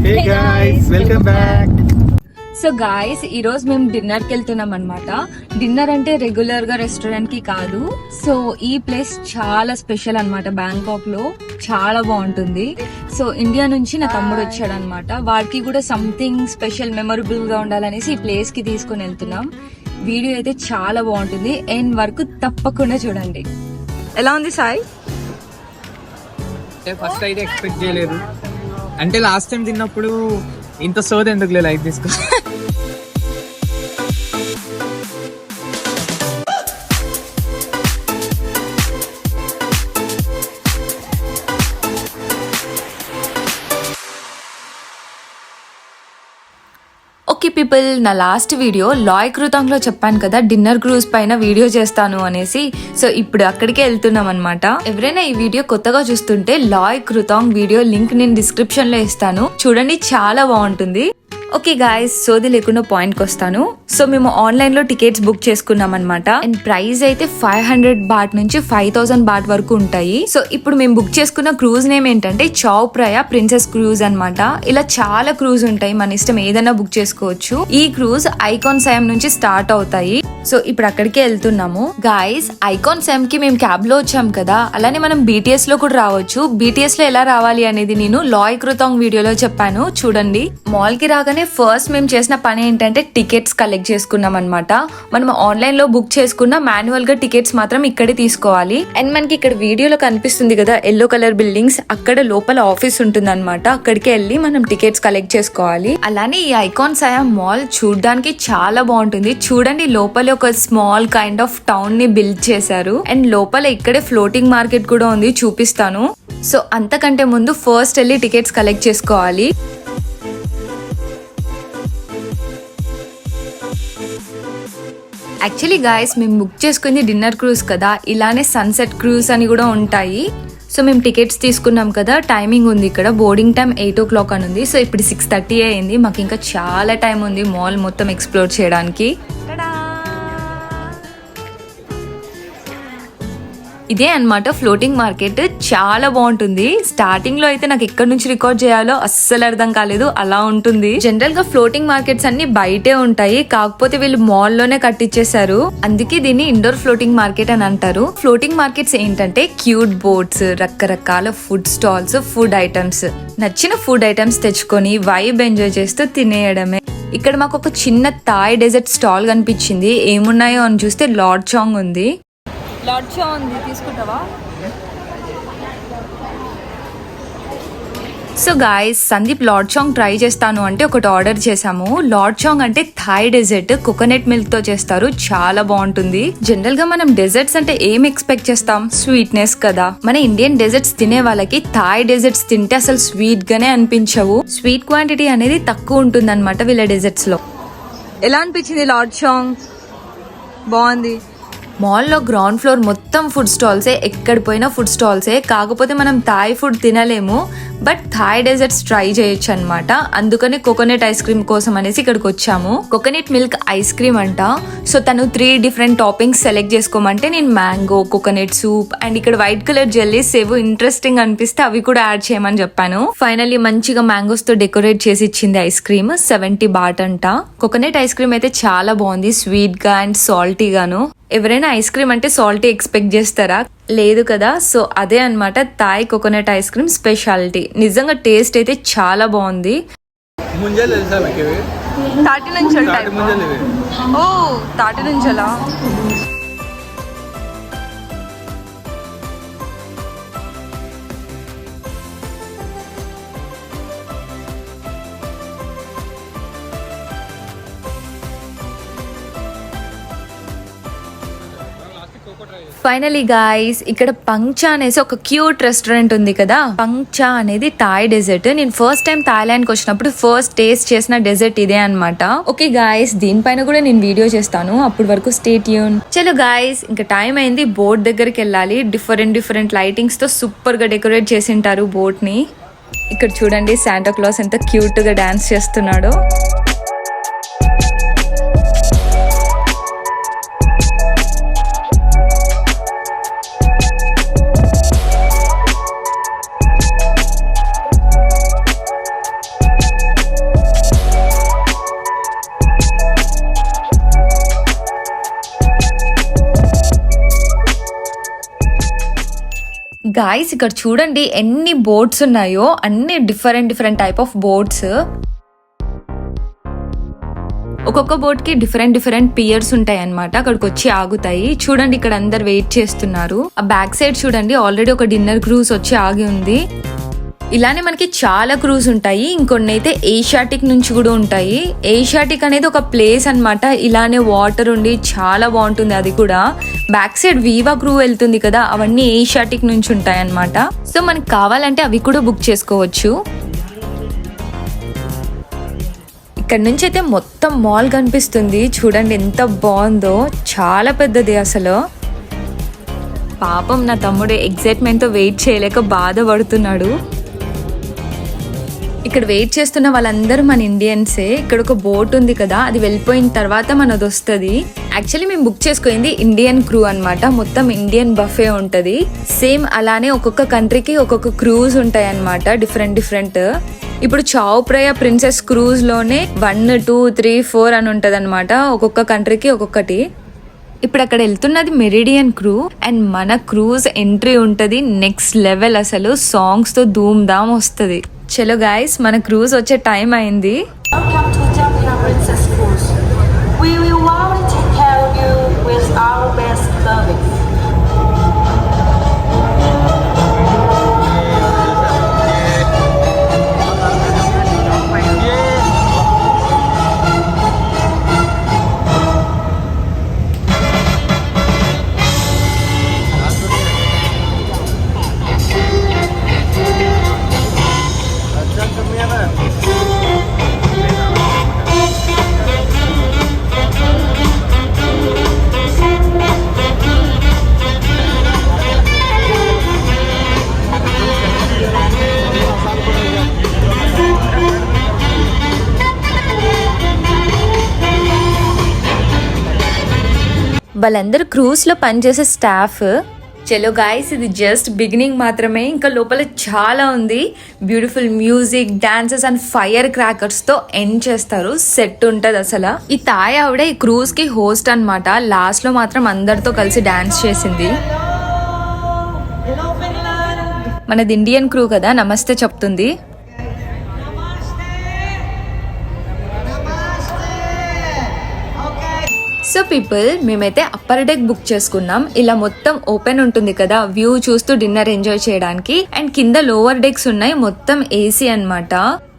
Hey guys, welcome back. So guys, ఈ రోజు మేము డిన్నర్ కి వెళ్తున్నాం అనమాట. డిన్నర్ అంటే రెగ్యులర్ గా రెస్టారెంట్ కి కాదు. సో ఈ ప్లేస్ చాలా స్పెషల్ అన్నమాట. బ్యాంకాక్ లో చాలా బాగుంటుంది. సో ఇండియా నుంచి నా తమ్ముడు వచ్చాడు అనమాట. వాడికి కూడా సంథింగ్ స్పెషల్ మెమొరబుల్ గా ఉండాలనేసి ఈ ప్లేస్ కి తీసుకుని వెళ్తున్నాం. వీడియో అయితే చాలా బాగుంటుంది. ఎండ్ వరకు తప్పకుండా చూడండి. ఎలా ఉంది సాయి? ఫస్ట్ అయితే ఎక్స్పెక్ట్ చేయలేదు. అంటే లాస్ట్ టైం తిన్నప్పుడు ఇంత సోది ఎందుకు లైట్ తీసుకో. ఓకే పీపుల్, నా లాస్ట్ వీడియో లాయ్ కృతాంగ్ లో చెప్పాను కదా డిన్నర్ క్రూజ్ పైన వీడియో చేస్తాను అనేసి. సో ఇప్పుడు అక్కడికే వెళ్తున్నాం అనమాట. ఎవరైనా ఈ వీడియో కొత్తగా చూస్తుంటే లాయ్ కృతాంగ్ వీడియో లింక్ నేను డిస్క్రిప్షన్ లో ఇస్తాను, చూడండి, చాలా బాగుంటుంది. ఓకే గాయస్, సోది లేకుండా పాయింట్ కి వస్తాను. సో మేము ఆన్లైన్ లో టికెట్స్ బుక్ చేసుకున్నాం అనమాట. అండ్ ప్రైస్ అయితే 500 బాట్ నుంచి 5000 బాట్ వరకు ఉంటాయి. సో ఇప్పుడు మేము బుక్ చేసుకున్న క్రూజ్ నేమ్ ఏంటంటే చౌ ప్రయా ప్రిన్సెస్ క్రూజ్ అనమాట. ఇలా చాలా క్రూజ్ ఉంటాయి, మన ఇష్టం ఏదైనా బుక్ చేసుకోవచ్చు. ఈ క్రూజ్ ఐకాన్ సైమ్ నుంచి స్టార్ట్ అవుతాయి. సో ఇప్పుడు అక్కడికే వెళ్తున్నాము. గాయస్, ఐకాన్ సైమ్ కి మేము క్యాబ్ లో వచ్చాం కదా, అలానే మనం బీటీఎస్ లో కూడా రావచ్చు. బీటీఎస్ లో ఎలా రావాలి అనేది నేను లాయ్ కృతాంగ్ వీడియోలో చెప్పాను, చూడండి. మాల్ కి రాగానే ఫస్ట్ మేము చేసిన పని ఏంటంటే టికెట్స్ కలెక్ట్ చేసుకున్నాం అనమాట. మనం ఆన్లైన్ లో బుక్ చేసుకున్న మాన్యువల్ గా టికెట్స్ మాత్రం ఇక్కడే తీసుకోవాలి. అండ్ మనకి ఇక్కడ వీడియోలో కనిపిస్తుంది కదా ఎల్లో కలర్ బిల్డింగ్స్, అక్కడ లోపల ఆఫీస్ ఉంటుంది అనమాట. అక్కడికి వెళ్ళి మనం టికెట్స్ కలెక్ట్ చేసుకోవాలి. అలానే ఈ ఐకాన్ సయామ్ మాల్ చూడడానికి చాలా బాగుంటుంది. చూడండి, లోపల ఒక స్మాల్ కైండ్ ఆఫ్ టౌన్ ని బిల్డ్ చేశారు. అండ్ లోపల ఇక్కడే ఫ్లోటింగ్ మార్కెట్ కూడా ఉంది, చూపిస్తాను. సో అంతకంటే ముందు ఫస్ట్ వెళ్ళి టికెట్స్ కలెక్ట్ చేసుకోవాలి. యాక్చువల్లీ గాయస్, మేము బుక్ చేసుకుంది డిన్నర్ క్రూజ్ కదా, ఇలానే సన్సెట్ క్రూజ్ అని కూడా ఉంటాయి. సో మేము టికెట్స్ తీసుకున్నాం కదా, టైమింగ్ ఉంది ఇక్కడ. బోర్డింగ్ టైం 8 o'clock అని ఉంది. సో ఇప్పుడు 6:30 అయింది. మాకు ఇంకా చాలా టైం ఉంది మాల్ మొత్తం ఎక్స్ప్లోర్ చేయడానికి. ఇదే అన్నమాట ఫ్లోటింగ్ మార్కెట్, చాలా బాగుంటుంది. స్టార్టింగ్ లో అయితే నాకు ఎక్కడి నుంచి రికార్డ్ చేయాలో అస్సలు అర్థం కాలేదు, అలా ఉంటుంది. జనరల్ గా ఫ్లోటింగ్ మార్కెట్స్ అన్ని బయటే ఉంటాయి, కాకపోతే వీళ్ళు మాల్ లోనే కట్టించేశారు. అందుకే దీన్ని ఇండోర్ ఫ్లోటింగ్ మార్కెట్ అని అంటారు. ఫ్లోటింగ్ మార్కెట్స్ ఏంటంటే క్యూట్ బోట్స్, రకరకాల ఫుడ్ స్టాల్స్, ఫుడ్ ఐటమ్స్, నచ్చిన ఫుడ్ ఐటమ్స్ తెచ్చుకొని వైబ్ ఎంజాయ్ చేస్తూ తినేయడమే. ఇక్కడ మాకు ఒక చిన్న థాయ్ డెజర్ట్ స్టాల్ కనిపించింది. ఏమున్నాయో అని చూస్తే లార్డ్ చాంగ్ ఉంది. లార్డ్ చాంగ్ ఉంది, తీసుకుంటావా? సో గాయస్, సందీప్ లార్డ్ చాంగ్ ట్రై చేస్తాను అంటే ఒకటి ఆర్డర్ చేసాము. లార్డ్ చాంగ్ అంటే థాయ్ డెజర్ట్, కోకోనట్ మిల్క్ తో చేస్తారు, చాలా బాగుంటుంది. జనరల్ గా మనం డెజర్ట్స్ అంటే ఏం ఎక్స్పెక్ట్ చేస్తాం? స్వీట్నెస్ కదా. మన ఇండియన్ డెజర్ట్స్ తినే వాళ్ళకి థాయ్ డెజర్ట్స్ తింటే అసలు స్వీట్ గానే అనిపించవు. స్వీట్ క్వాంటిటీ అనేది తక్కువ ఉంటుంది అనమాట వీళ్ళ డెజర్ట్స్ లో. ఎలా అనిపించింది లార్డ్ చాంగ్? బాగుంది. మాల్లో గ్రౌండ్ ఫ్లోర్ మొత్తం ఫుడ్ స్టాల్సే, ఎక్కడ పోయినా ఫుడ్ స్టాల్సే. కాకపోతే మనం థాయ్ ఫుడ్ తినలేము, బట్ థాయ్ డెజర్ట్స్ ట్రై చేయొచ్చు అనమాట. అందుకని కోకోనట్ ఐస్ క్రీమ్ కోసం అనేసి ఇక్కడికి వచ్చాము. కోకోనట్ మిల్క్ ఐస్ క్రీమ్ అంట. సో తను 3 డిఫరెంట్ టాపింగ్స్ సెలెక్ట్ చేసుకోమంటే నేను మ్యాంగో, కోకోనట్ సూప్ అండ్ ఇక్కడ వైట్ కలర్ జెల్లీస్ ఏవో ఇంట్రెస్టింగ్ అనిపిస్తే అవి కూడా యాడ్ చేయమని చెప్పాను. ఫైనల్లీ మంచిగా మ్యాంగోస్ తో డెకరేట్ చేసి ఇచ్చింది ఐస్ క్రీమ్. 70 బాట్ అంట. కోకోనట్ ఐస్ క్రీమ్ అయితే చాలా బాగుంది, స్వీట్ గా అండ్ సాల్టీ గాను. ఎవరైనా ఐస్ క్రీమ్ అంటే సాల్టీ ఎక్స్పెక్ట్ చేస్తారా? లేదు కదా. సో అదే అన్నమాట Thai coconut ice cream speciality. నిజంగా టేస్ట్ అయితే చాలా బాగుంది. తాటి నుంచి ఓ తాటి నుంచలా. ఫైనలీ గాయ్స్, ఇక్కడ పంక్చా అనేసి ఒక క్యూట్ రెస్టారెంట్ ఉంది కదా. పంక్చా అనేది థాయ్ డెజర్ట్. నేను ఫస్ట్ టైం థాయిలాండ్ కి వచ్చినప్పుడు ఫస్ట్ టేస్ట్ చేసిన డెజర్ట్ ఇదే అనమాట. ఓకే గాయ్స్, దీనిపైన కూడా నేను వీడియో చేస్తాను, అప్పటి వరకు స్టే ట్యూన్. చలో గాయ్స్, ఇంకా టైం అయింది, బోట్ దగ్గరికి వెళ్ళాలి. డిఫరెంట్ లైటింగ్స్ తో సూపర్ గా డెకరేట్ చేసింటారు బోట్ ని. ఇక్కడ చూడండి శాంటా క్లాస్ ఎంత క్యూట్ గా డాన్స్ చేస్తున్నాడో. గాయ్స్ ఇక్కడ చూడండి ఎన్ని బోట్స్ ఉన్నాయో, అన్ని డిఫరెంట్ టైప్ ఆఫ్ బోట్స్. ఒక్కొక్క బోట్ కి డిఫరెంట్ పియర్స్ ఉంటాయి అన్నమాట, అక్కడికి వచ్చి ఆగుతాయి. చూడండి ఇక్కడ అందరు వెయిట్ చేస్తున్నారు. ఆ బ్యాక్ సైడ్ చూడండి ఆల్రెడీ ఒక డిన్నర్ క్రూజ్ వచ్చి ఆగి ఉంది. ఇలానే మనకి చాలా క్రూజ్ ఉంటాయి. ఇంకొన్ని అయితే ఏషియాటిక్ నుంచి కూడా ఉంటాయి. ఏషియాటిక్ అనేది ఒక ప్లేస్ అన్నమాట, ఇలానే వాటర్ ఉండి చాలా బాగుంటుంది. అది కూడా బ్యాక్ సైడ్ వీవా క్రూ వెళ్తుంది కదా, అవన్నీ ఏషియాటిక్ నుంచి ఉంటాయి అన్నమాట. సో మనకి కావాలంటే అవి కూడా బుక్ చేసుకోవచ్చు. ఇక్కడ నుంచి అయితే మొత్తం మాల్ కనిపిస్తుంది. చూడండి ఎంత బాగుందో, చాలా పెద్దది అసలు. పాపం నా తమ్ముడు ఎక్సైట్మెంట్ తో వెయిట్ చేయలేక బాధపడుతున్నాడు. ఇక్కడ వెయిట్ చేస్తున్న వాళ్ళందరూ మన ఇండియన్సే. ఇక్కడ ఒక బోట్ ఉంది కదా, అది వెళ్ళిపోయిన తర్వాత మనది వస్తుంది. యాక్చువల్లీ మేము బుక్ చేసుకుంది ఇండియన్ క్రూ అన్నమాట, మొత్తం ఇండియన్ బఫే ఉంటది. సేమ్ అలానే ఒక్కొక్క కంట్రీకి ఒక్కొక్క క్రూజ్ ఉంటాయి అన్నమాట, డిఫరెంట్. ఇప్పుడు చావ్ ప్రయా ప్రిన్సెస్ క్రూజ్ లోనే 1, 2, 3, 4 అని ఉంటది అనమాట, ఒక్కొక్క కంట్రీకి ఒక్కొక్కటి. ఇప్పుడు అక్కడ వెళ్తున్నది మెరిడియన్ క్రూ, అండ్ మన క్రూజ్ ఎంట్రీ ఉంటది నెక్స్ట్ లెవెల్. అసలు సాంగ్స్ తో ధూమ్ ధామ్ వస్తుంది. చలో గాయస్, మన క్రూజ్ వచ్చే టైం అయింది. Welcome to Jamia Princess Cruise. We will warmly take care of you with our best service. వాళ్ళందరూ క్రూజ్ లో పనిచేసే స్టాఫ్. చలో గాయస్, ఇది జస్ట్ బిగినింగ్ మాత్రమే, ఇంకా లోపల చాలా ఉంది. Beautiful music, dances and fire crackers తో ఎండ్ చేస్తారు. సెట్ ఉంటది అసలు. ఈ తాయ్ ఆవిడ ఈ క్రూజ్ కి హోస్ట్ అన్నమాట. లాస్ట్ లో మాత్రం అందరితో కలిసి డాన్స్ చేసింది. మనది ఇండియన్ క్రూ కదా, నమస్తే చెప్తుంది. సో పీపుల్, మేమైతే అప్పర్ డెక్ బుక్ చేసుకున్నాం. ఇలా మొత్తం ఓపెన్ ఉంటుంది కదా, వ్యూ చూస్తూ డిన్నర్ ఎంజాయ్ చేయడానికి. అండ్ కింద లోవర్ డెక్స్ ఉన్నాయి, మొత్తం ఏసీ అన్నమాట.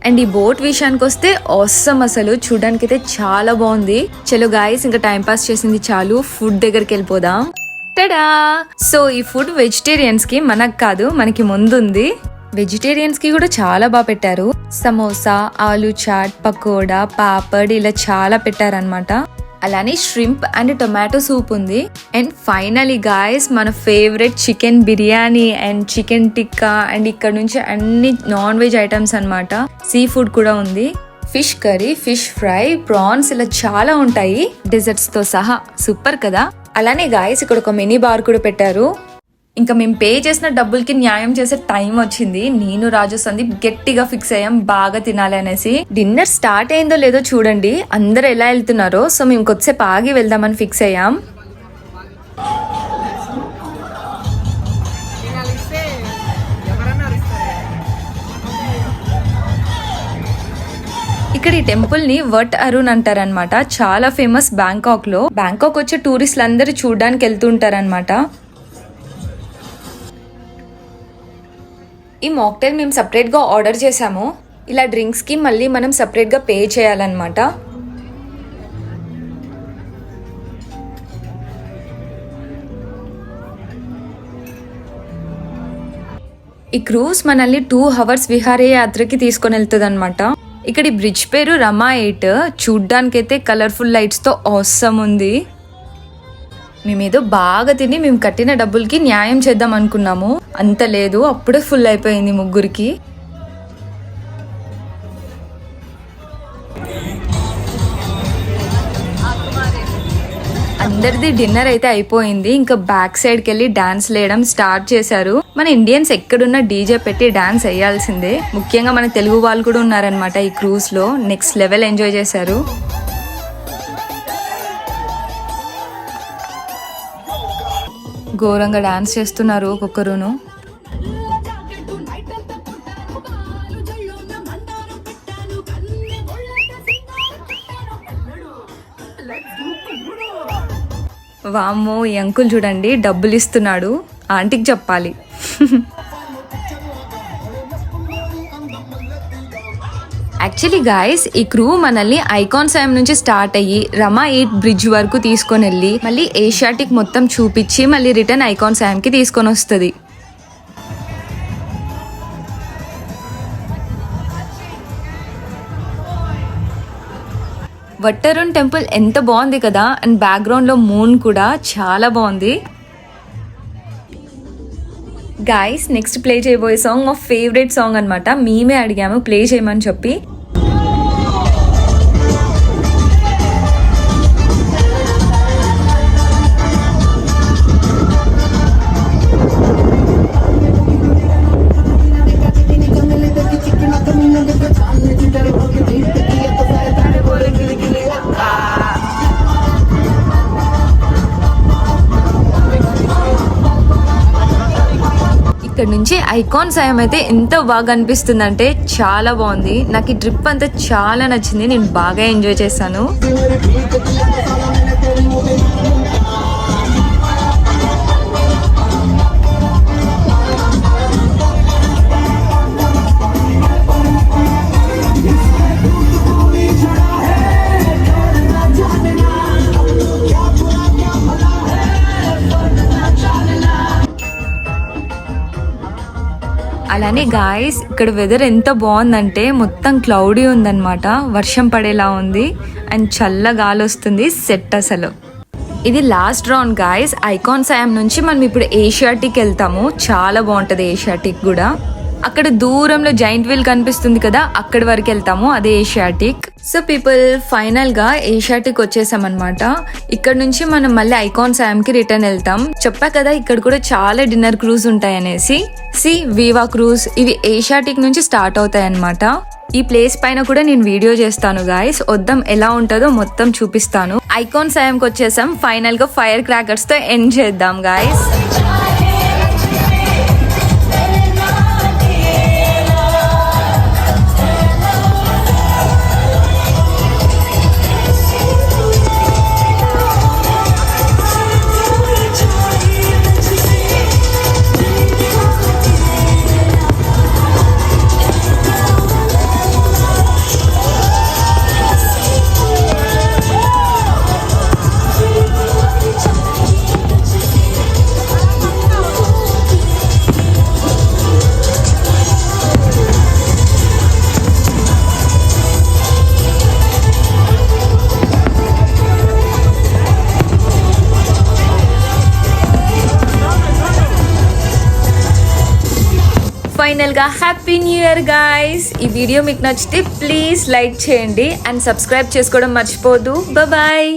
అండ్ ఈ బోట్ విషయానికి వస్తే ఆసమ్, అసలు చూడడానికి అయితే చాలా బాగుంది. చలో గాయస్, ఇంకా టైం పాస్ చేసింది చాలు, ఫుడ్ దగ్గరికి వెళ్ళిపోదాం. టడా! సో ఈ ఫుడ్ వెజిటేరియన్స్ కి, మనకు కాదు, మనకి ముందుంది. వెజిటేరియన్స్ కి కూడా చాలా బాగా పెట్టారు. సమోసా, ఆలూ చాట్, పకోడా, పాపడ్, ఇలా చాలా పెట్టారనమాట. అలానే ష్రింప్ అండ్ టొమాటో సూప్ ఉంది. అండ్ ఫైనలీ గాయస్, మన favourite chicken biryani and chicken tikka, and ఇక్కడ నుంచి అన్ని నాన్ వెజ్ ఐటమ్స్ అన్నమాట. సీ ఫుడ్ కూడా ఉంది. Fish curry, fish fry, prawns, ఇలా చాలా ఉంటాయి డెజర్ట్స్ తో సహా. సూపర్ కదా. అలానే గాయస్, ఇక్కడ ఒక మినీ బార్ కూడా పెట్టారు. ఇంకా మేము పే చేసిన డబ్బులకి న్యాయం చేసే టైం వచ్చింది. నేను రాజు సందీప్ గట్టిగా ఫిక్స్ అయ్యాం బాగా తినాలి అనేసి. డిన్నర్ స్టార్ట్ అయిందో లేదో చూడండి, అందరు ఎలా వెళ్తున్నారో. సో మేము కొద్దిసేపు ఆగి వెళ్దామని ఫిక్స్ అయ్యాం. ఇక్కడ ఈ టెంపుల్ ని వట్ అరుణ్ అంటారనమాట, చాలా ఫేమస్ బ్యాంకాక్ లో. బ్యాంకాక్ వచ్చే టూరిస్టులు అందరూ చూడడానికి వెళ్తుంటారనమాట. ఈ మాక్టైల్ మేము సపరేట్ గా ఆర్డర్ చేసాము. ఇలా డ్రింక్స్ కి మళ్ళీ మనం సపరేట్ గా పే చేయాలన్నమాట. ఈ క్రూజ్ మనల్ని 2 hours విహారయాత్రకి తీసుకొని వెళ్తుంది అనమాట. ఇక్కడ ఈ బ్రిడ్జ్ పేరు రమా 8. చూడ్డానికైతే కలర్ఫుల్ లైట్స్ తో ఆసమ్ ఉంది. మేమేదో బాగా తిని మేము కట్టిన డబ్బులకి న్యాయం చేద్దాం అనుకున్నాము, అంత లేదు, అప్పుడే ఫుల్ అయిపోయింది ముగ్గురికి. అందరిది డిన్నర్ అయితే అయిపోయింది. ఇంకా బ్యాక్ సైడ్ కి వెళ్ళి డాన్స్ వేయడం స్టార్ట్ చేశారు. మన ఇండియన్స్ ఎక్కడున్నా డీజే పెట్టి డాన్స్ వేయాల్సిందే. ముఖ్యంగా మన తెలుగు వాళ్ళు కూడా ఉన్నారనమాట ఈ క్రూజ్ లో. నెక్స్ట్ లెవెల్ ఎంజాయ్ చేశారు. ఘోరంగా డాన్స్ చేస్తున్నారు ఒక్కొక్కరును. వామ్మో ఈ అంకుల్ చూడండి డబ్బులు ఇస్తున్నాడు, ఆంటీకి చెప్పాలి. యాక్చువల్లీ గాయస్ ఈ క్రూ మనల్ని ఐకాన్ సాయం నుంచి స్టార్ట్ అయ్యి రమా 8 బ్రిడ్జ్ వరకు తీసుకొని వెళ్ళి మళ్ళీ ఏషియాటిక్ మొత్తం చూపించి మళ్ళీ రిటర్న్ ఐకాన్ సాయంకి తీసుకొని వస్తుంది. వట్టరుణ్ టెంపుల్ ఎంత బాగుంది కదా, అండ్ బ్యాక్గ్రౌండ్ లో మూన్ కూడా చాలా బాగుంది. గాయస్ నెక్స్ట్ ప్లే చేయబోయే సాంగ్ మా ఫేవరెట్ సాంగ్ అనమాట. మేమే అడిగాము ప్లే చేయమని చెప్పి. ఇక్కడ నుంచి ఐకాన్ సాయం అయితే ఎంత బాగా అనిపిస్తుంది అంటే చాలా బాగుంది. నాకు ఈ ట్రిప్ అంతా చాలా నచ్చింది, నేను బాగా ఎంజాయ్ చేశాను. అలానే గాయస్ ఇక్కడ వెదర్ ఎంత బాగుందంటే మొత్తం క్లౌడీ ఉందన్నమాట, వర్షం పడేలా ఉంది అండ్ చల్ల గాలి వస్తుంది. సెట్ అసలు. ఇది లాస్ట్ రౌండ్ గాయస్. ఐకాన్ సాయం నుంచి మనం ఇప్పుడు ఏషియాటిక్ వెళ్తాము. చాలా బాగుంటది ఏషియాటిక్ కూడా. అక్కడ దూరంలో జైంట్ వీల్ కనిపిస్తుంది కదా, అక్కడి వరకు వెళ్తాము, అదే ఏషియాటిక్. సో పీపుల్ ఫైనల్ గా ఏషియాటిక్ వచ్చేసాం అనమాట. ఇక్కడ నుంచి మనం మళ్ళీ ఐకాన్ సాయం కి రిటర్న్ వెళ్తాం. చెప్పా కదా ఇక్కడ కూడా చాలా డిన్నర్ క్రూజ్ ఉంటాయనేసి. వివా క్రూజ్ ఇవి ఏషియాటిక్ నుంచి స్టార్ట్ అవుతాయి అనమాట. ఈ ప్లేస్ పైన కూడా నేను వీడియో చేస్తాను గాయస్. వద్దాం ఎలా ఉంటుందో మొత్తం చూపిస్తాను. ఐకాన్ సాయంకి వచ్చేసాం. ఫైనల్ గా ఫైర్ క్రాకర్స్ తో ఎండ్ చేద్దాం గాయస్. ఫైనల్ గా హ్యాపీ న్యూ ఇయర్ గాయ్స్. ఈ వీడియో మీకు నచ్చితే ప్లీజ్ లైక్ చేయండి అండ్ సబ్స్క్రైబ్ చేసుకోవడం మర్చిపోదు. బాయ్.